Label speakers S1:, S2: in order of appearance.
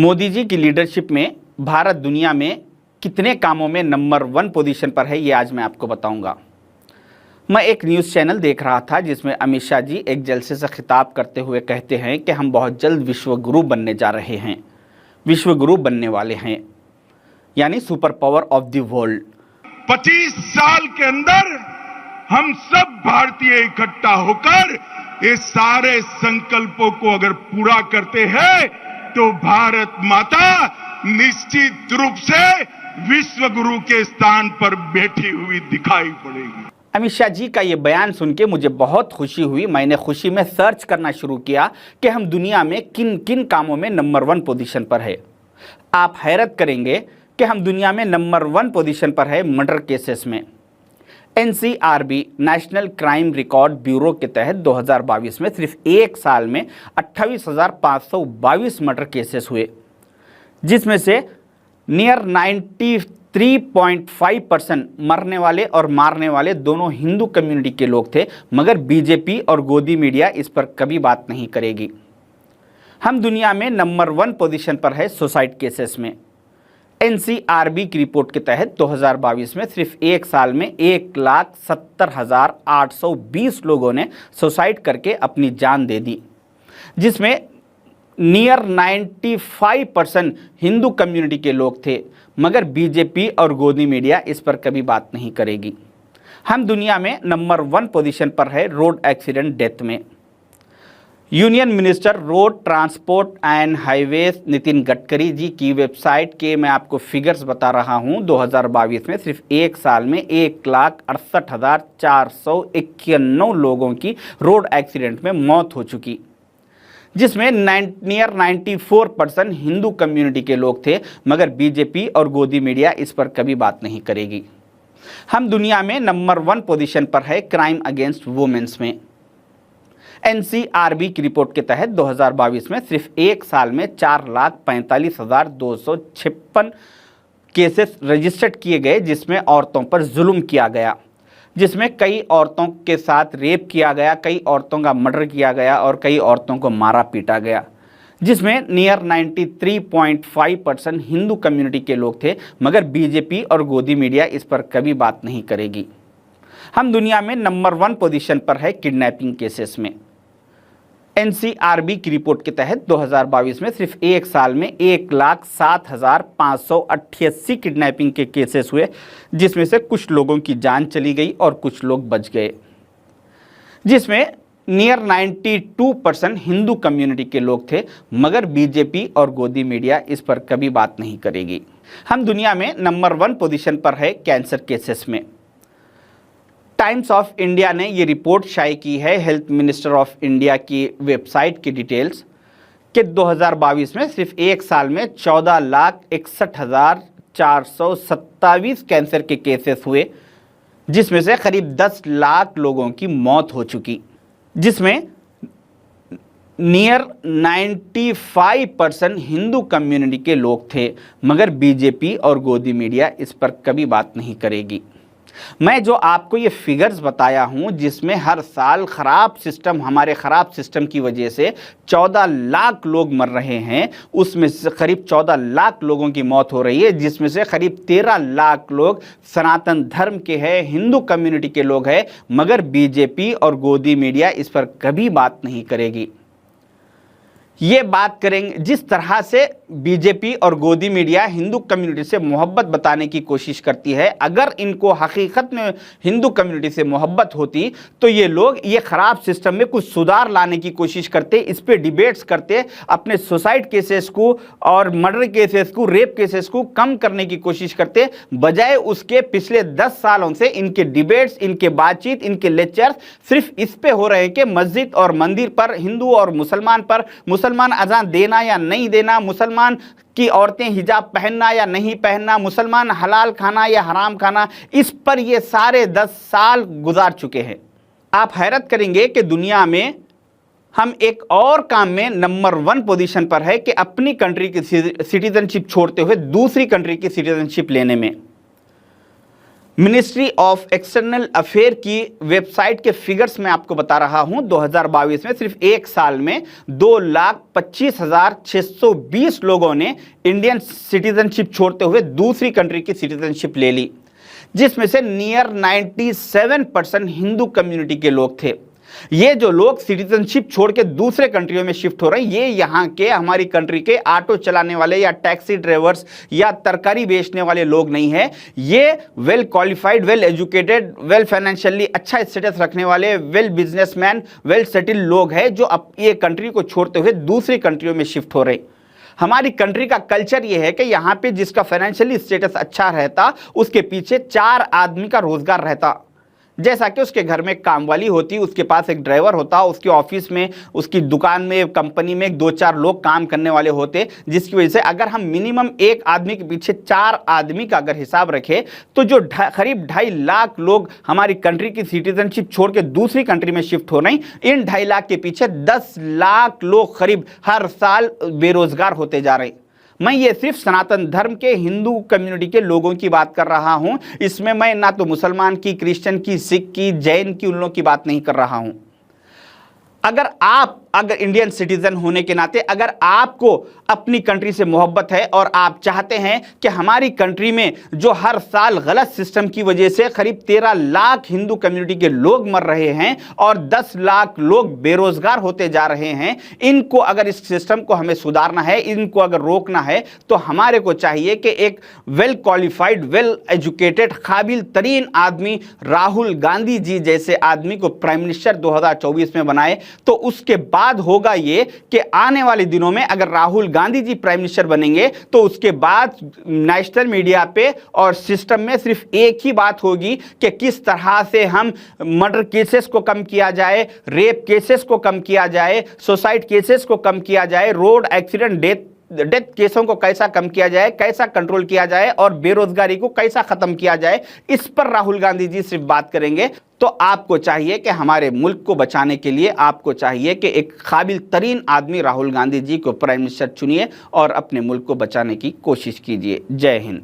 S1: मोदी जी की लीडरशिप में भारत दुनिया में कितने कामों में नंबर 1 पोजीशन पर है, ये आज मैं आपको बताऊंगा। मैं एक न्यूज़ चैनल देख रहा था जिसमें अमित शाह जी एक जलसे से खिताब करते हुए कहते हैं कि हम बहुत जल्द विश्व गुरु बनने जा रहे हैं, विश्व गुरु बनने वाले हैं, यानी super power of the world.
S2: 25 साल के अंदर हम सब भारतीय इकट्ठा होकर ये सारे संकल्पों को अगर पूरा करते हैं तो भारत माता निश्चित रूप से विश्व गुरु के स्थान पर बैठी हुई दिखाई पड़ेगी।
S1: अमित शाह जी का ये बयान सुन के मुझे बहुत खुशी हुई। मैंने खुशी में सर्च करना शुरू किया कि हम दुनिया में किन किन कामों में नंबर 1 पोजीशन पर है। आप हैरत करेंगे कि हम दुनिया में नंबर 1 पोजीशन पर है मर्डर केसेस में। NCRB national crime record bureau के तहत 2022 में सिर्फ एक साल में 28,522 मर्डर केसेस हुए, जिसमें से नियर 93.5% मरने वाले और मारने वाले दोनों हिंदू कम्युनिटी के लोग थे। मगर बीजेपी और गोदी मीडिया इस पर कभी बात नहीं करेगी। हम दुनिया में नंबर 1 पोजीशन पर है सुसाइड केसेस में। एनसीआरबी की रिपोर्ट के तहत 2022 में सिर्फ एक साल में 1,70,820 लोगों ने सुसाइड करके अपनी जान दे दी, जिसमें नियर 95% हिंदू कम्युनिटी के लोग थे। मगर बीजेपी और गोदी मीडिया इस पर कभी बात नहीं करेगी। हम दुनिया में नंबर 1 पोजीशन पर है रोड एक्सीडेंट डेथ में। Union minister road transport and highways Nitin Gadkari ji की वेबसाइट के मैं आपको फिगर्स बता रहा हूं। 2022 में सिर्फ एक साल में 1,68,491 लोगों की रोड एक्सीडेंट में मौत हो चुकी, जिसमें नियर 94% हिंदू कम्युनिटी के लोग थे। मगर बीजेपी और गोदी मीडिया इस पर कभी बात नहीं करेगी। हम दुनिया में नंबर 1 पोजीशन पर है क्राइम अगेंस्ट वुमेन्स में। एनसीआरबी की रिपोर्ट के तहत 2022 में सिर्फ एक साल में 4,45,256 केसेस रजिस्टर्ड किए गए, जिसमें औरतों पर जुल्म किया गया, जिसमें कई औरतों के साथ रेप किया गया, कई औरतों का मर्डर किया गया और कई औरतों को मारा पीटा गया, जिसमें नियर 93.5% हिंदू कम्युनिटी के लोग थे। मगर बीजेपी और गोदी मीडिया इस पर कभी बात नहीं करेगी। हम दुनिया में नंबर 1 पोजीशन पर है किडनैपिंग केसेस में। एनसीआरबी की रिपोर्ट के तहत 2022 में सिर्फ एक साल में 1,07,588 किडनैपिंग के केसेस हुए, जिसमें से कुछ लोगों की जान चली गई और कुछ लोग बच गए, जिसमें नियर 92% हिंदू कम्युनिटी के लोग थे। मगर बीजेपी और गोदी मीडिया इस पर कभी बात नहीं करेगी। हम दुनिया में नंबर 1 पोजीशन पर है कैंसर केसेस में। टाइम्स ऑफ इंडिया ने ये रिपोर्ट शाये की है, हेल्थ मिनिस्टर ऑफ इंडिया की वेबसाइट की डिटेल्स, कि 2022 में सिर्फ एक साल में 14,61,427 कैंसर के केसेस हुए, जिसमें से करीब 10 लाख लोगों की मौत हो चुकी, जिसमें नियर 95% हिंदू कम्युनिटी के लोग थे। मगर बीजेपी और गोदी मीडिया इस पर कभी बात नहीं करेगी। मैं जो आपको ये फिगर्स बताया हूं, जिसमें हर साल हमारे ख़राब सिस्टम की वजह से 14 लाख लोग मर रहे हैं, उसमें से करीब 14 लाख लोगों की मौत हो रही है, जिसमें से करीब 13 लाख लोग सनातन धर्म के हैं, हिंदू कम्युनिटी के लोग हैं। मगर बीजेपी और गोदी मीडिया इस पर कभी बात नहीं करेगी। ये बात करेंगे जिस तरह से बीजेपी और गोदी मीडिया हिंदू कम्युनिटी से मोहब्बत बताने की कोशिश करती है। अगर इनको हकीकत में हिंदू कम्युनिटी से मोहब्बत होती तो ये लोग ये ख़राब सिस्टम में कुछ सुधार लाने की कोशिश करते, इस पे डिबेट्स करते, अपने सुसाइड केसेस को और मर्डर केसेस को, रेप केसेस को कम करने की कोशिश करते। बजाय उसके पिछले 10 सालों से इनके डिबेट्स, इनके बातचीत, इनके लेक्चर्स सिर्फ इस पे हो रहे हैं कि मस्जिद और मंदिर पर, हिंदू और मुसलमान पर, मुसलमान अजान देना या नहीं देना, मुसलमान की औरतें हिजाब पहनना या नहीं पहनना, मुसलमान हलाल खाना या हराम खाना, इस पर ये सारे 10 साल गुजार चुके हैं। आप हैरत करेंगे कि दुनिया में हम एक और काम में नंबर 1 पोजीशन पर है कि अपनी कंट्री की सिटीजनशिप छोड़ते हुए दूसरी कंट्री की सिटीजनशिप लेने में। मिनिस्ट्री ऑफ एक्सटर्नल अफेयर की वेबसाइट के फिगर्स मैं आपको बता रहा हूं। 2022 में सिर्फ एक साल में 2,25,620 लोगों ने इंडियन सिटीजनशिप छोड़ते हुए दूसरी कंट्री की सिटीजनशिप ले ली, जिसमें से नियर 97% हिंदू कम्युनिटी के लोग थे। ये जो लोग सिटीजनशिप छोड़ के दूसरे कंट्रियों में शिफ्ट हो रहे हैं, ये यहाँ के हमारी कंट्री के ऑटो चलाने वाले या टैक्सी ड्राइवर्स या तरकारी बेचने वाले लोग नहीं है। ये well qualified, well educated, well financially अच्छा स्टेटस रखने वाले, वेल बिजनेसमैन, वेल सेटल्ड लोग हैं जो अब ये कंट्री को छोड़ते हुए दूसरी कंट्रियों में शिफ्ट हो रहे हैं। हमारी कंट्री का कल्चर ये है कि यहाँ पे जिसका फाइनेंशियली स्टेटस अच्छा रहता, उसके पीछे 4 आदमी का रोजगार रहता। जैसा कि उसके घर में काम वाली होती, उसके पास एक ड्राइवर होता, उसके ऑफिस में, उसकी दुकान में, कंपनी में 2-4 लोग काम करने वाले होते, जिसकी वजह से अगर हम मिनिमम एक आदमी के पीछे 4 आदमी का अगर हिसाब रखें तो जो करीब 2.5 लाख लोग हमारी कंट्री की सिटीजनशिप छोड़ के दूसरी कंट्री में शिफ्ट हो रहे हैं, इन 2.5 लाख के पीछे 10 लाख लोग करीब हर साल बेरोजगार होते जा रहे हैं। मैं ये सिर्फ सनातन धर्म के हिंदू कम्युनिटी के लोगों की बात कर रहा हूं। इसमें मैं ना तो मुसलमान की, क्रिश्चियन की, सिख की, जैन की, उन लोगों की बात नहीं कर रहा हूं। अगर इंडियन सिटीजन होने के नाते अगर आपको अपनी कंट्री से मोहब्बत है और आप चाहते हैं कि हमारी कंट्री में जो हर साल गलत सिस्टम की वजह से करीब 13 लाख हिंदू कम्युनिटी के लोग मर रहे हैं और 10 लाख लोग बेरोजगार होते जा रहे हैं, इनको अगर इस सिस्टम को हमें सुधारना है, इनको अगर रोकना है, तो हमारे को चाहिए कि एक वेल क्वालिफाइड, वेल एजुकेटेड, काबिल तरीन आदमी राहुल गांधी जी जैसे आदमी को प्राइम मिनिस्टर 2024 में बनाए। तो उसके बाद होगा ये कि आने वाले दिनों में अगर राहुल गांधी जी प्राइम मिनिस्टर बनेंगे तो उसके बाद नेशनल मीडिया पे और सिस्टम में सिर्फ एक ही बात होगी कि किस तरह से हम मर्डर केसेस को कम किया जाए, रेप केसेस को कम किया जाए, सुसाइड केसेस को कम किया जाए, रोड एक्सीडेंट डेथ केसों को कैसा कम किया जाए, कैसा कंट्रोल किया जाए और बेरोजगारी को कैसा खत्म किया जाए, इस पर राहुल गांधी जी सिर्फ बात करेंगे। तो आपको चाहिए कि हमारे मुल्क को बचाने के लिए आपको चाहिए कि एक काबिल तरीन आदमी राहुल गांधी जी को प्राइम मिनिस्टर चुनिए और अपने मुल्क को बचाने की कोशिश कीजिए। जय हिंद।